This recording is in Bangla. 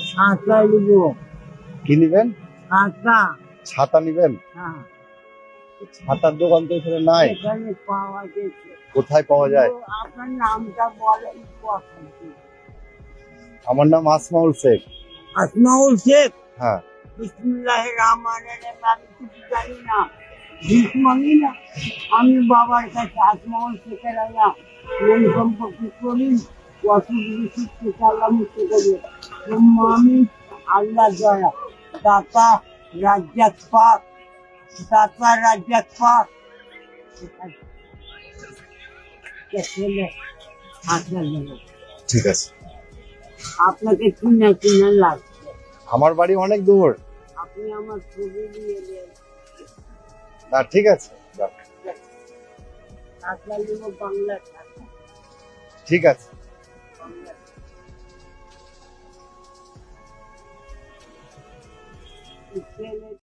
ছাতা নিব। কি নিবেন? ছাতা। ছাতা নিবেন? হ্যাঁ, ছাতার দোকান তো এখানে নাই। এখানে পাওয়া গেছে। কোথায় পাওয়া যায়? আপনার নামটা বলেন। আমার নাম আসমাউল শেখ। আসমাউল শেখ। হ্যাঁ। বিসমিল্লাহির রহমানির রহিম। আমি কিছু জানি না, ভিক মাগি না। আমি বাবার কাছে আসমাউল শেখের মন সম্পর্কে করি, অসুখ বিসুখ থেকে আল্লাহ মুক্ত করবে। আমি আল্লাহ দয়া, দাতা রাজ্জাক পাক, দাতা রাজ্জাক পাক। ছেলে আপনার জন্য। ঠিক আছে। আপনাকে চিনা চিনা লাগছে। আমার বাড়ি অনেক দূর। আপনি আমার ছবি দিয়ে দেন। না, ঠিক আছে, যাক। আপনার জন্য বাংলা টাকা। ঠিক আছে। বাংলা